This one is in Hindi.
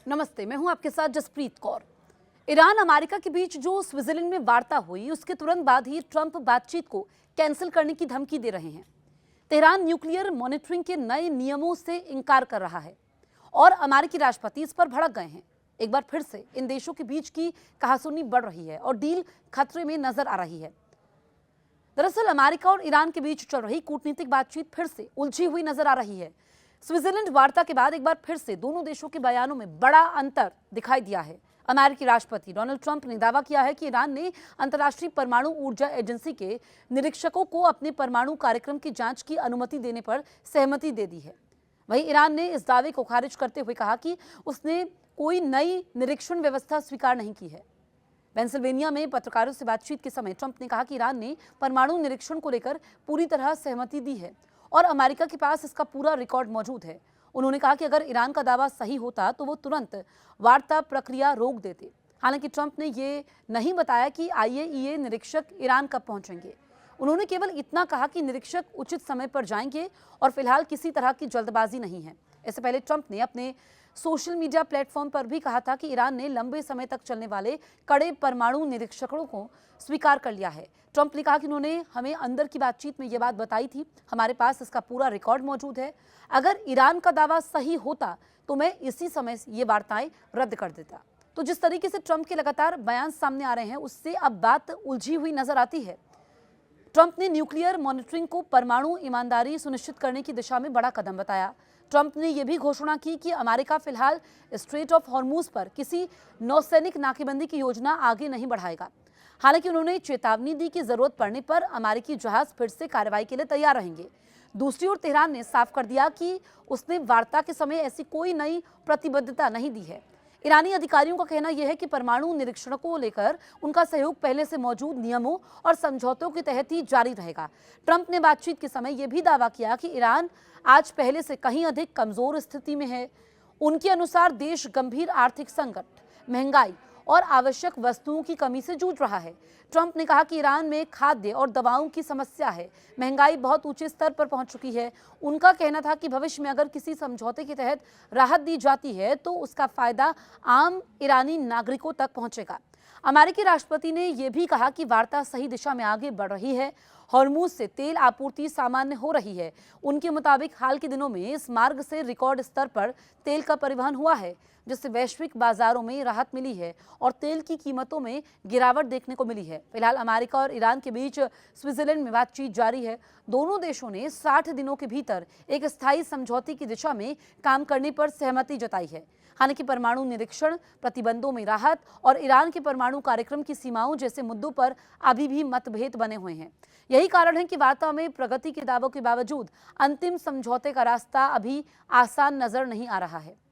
नमस्ते, मैं हूं आपके साथ जसप्रीत कौर। ईरान अमेरिका के बीच जो स्विट्जरलैंड में वार्ता हुई उसके तुरंत बाद ही ट्रंप बातचीत को कैंसिल करने की धमकी दे रहे हैं। तेहरान न्यूक्लियर मॉनिटरिंग के नए नियमों से इनकार कर रहा है और अमेरिकी राष्ट्रपति इस पर भड़क गए हैं। एक बार फिर से इन देशों के बीच की कहासुनी बढ़ रही है और डील खतरे में नजर आ रही है। दरअसल अमेरिका और ईरान के बीच चल रही कूटनीतिक बातचीत फिर से उलझी हुई नजर आ रही है। स्विट्जरलैंड वार्ता के बाद एक बार फिर से दोनों देशों के बयानों में बड़ा अंतर दिखाई दिया है। अमेरिकी राष्ट्रपति डोनाल्ड ट्रंप ने दावा किया है कि ईरान ने अंतर्राष्ट्रीय परमाणु ऊर्जा एजेंसी के निरीक्षकों को अपने परमाणु कार्यक्रम की जांच की अनुमति देने पर सहमति दे दी है। वहीं ईरान ने इस दावे को खारिज करते हुए कहा कि उसने कोई नई निरीक्षण व्यवस्था स्वीकार नहीं की है। पेंसिल्वेनिया में पत्रकारों से बातचीत के समय ट्रंप ने कहा कि ईरान ने परमाणु निरीक्षण को लेकर पूरी तरह सहमति दी है और अमेरिका के पास इसका पूरा रिकॉर्ड मौजूद है। उन्होंने कहा कि अगर ईरान का दावा सही होता तो वो तुरंत वार्ता प्रक्रिया रोक देते। हालांकि ट्रंप ने ये नहीं बताया कि आईएईए निरीक्षक ईरान कब पहुंचेंगे। उन्होंने केवल इतना कहा कि निरीक्षक उचित समय पर जाएंगे और फिलहाल किसी तरह की जल्दबाजी नहीं है। इससे पहले ट्रंप ने अपने सोशल मीडिया प्लेटफॉर्म पर भी कहा था कि ईरान ने लंबे समय तक चलने वाले कड़े परमाणु निरीक्षकों को स्वीकार कर लिया है। ट्रंप ने कहा कि उन्होंने हमें अंदर की बातचीत में यह बात बताई थी, हमारे पास इसका पूरा रिकॉर्ड मौजूद है। अगर ईरान का दावा सही होता तो मैं इसी समय ये वार्ताएं रद्द कर देता। तो जिस तरीके से ट्रंप के लगातार बयान सामने आ रहे हैं उससे अब बात उलझी हुई नजर आती है। ट्रंप ने न्यूक्लियर मॉनिटरिंग को परमाणु ईमानदारी सुनिश्चित करने की दिशा में बड़ा कदम बताया। ट्रंप ने यह भी घोषणा की कि अमेरिका फिलहाल स्ट्रेट ऑफ हॉर्मूज पर किसी नौसैनिक नाकेबंदी की योजना आगे नहीं बढ़ाएगा। हालांकि उन्होंने चेतावनी दी कि जरूरत पड़ने पर अमेरिकी जहाज फिर से कार्रवाई के लिए तैयार रहेंगे। दूसरी ओर तेहरान ने साफ कर दिया कि उसने वार्ता के समय ऐसी कोई नई प्रतिबद्धता नहीं दी है। ईरानी अधिकारियों का कहना यह है कि परमाणु निरीक्षणों को लेकर उनका सहयोग पहले से मौजूद नियमों और समझौतों के तहत ही जारी रहेगा। ट्रंप ने बातचीत के समय यह भी दावा किया कि ईरान आज पहले से कहीं अधिक कमजोर स्थिति में है। उनके अनुसार देश गंभीर आर्थिक संकट, महंगाई और आवश्यक वस्तुओं की कमी से जूझ रहा है। ट्रंप ने कहा कि ईरान में खाद्य और दवाओं की समस्या है, महंगाई बहुत ऊंचे स्तर पर पहुंच चुकी है। उनका कहना था कि भविष्य में अगर किसी समझौते के तहत राहत दी जाती है तो उसका फायदा आम ईरानी नागरिकों तक पहुंचेगा। अमेरिकी राष्ट्रपति ने यह भी कहा कि वार्ता सही दिशा में आगे बढ़ रही है। हॉर्मूज से तेल आपूर्ति सामान्य हो रही है। उनके मुताबिक हाल के दिनों में इस मार्ग से रिकॉर्ड स्तर पर तेल का परिवहन हुआ है, जिससे वैश्विक बाजारों में राहत मिली है और तेल की कीमतों में गिरावट देखने को मिली है। फिलहाल अमेरिका और ईरान के बीच स्विट्जरलैंड में बातचीत जारी है। दोनों देशों ने 60 दिनों के भीतर एक स्थायी समझौते की दिशा में काम करने पर सहमति जताई है। हालांकि परमाणु निरीक्षण, प्रतिबंधों में राहत और ईरान के परमाणु कार्यक्रम की सीमाओं जैसे मुद्दों पर अभी भी मतभेद बने हुए हैं। यही कारण है कि वार्ता में प्रगति के दावों के बावजूद अंतिम समझौते का रास्ता अभी आसान नजर नहीं आ रहा है।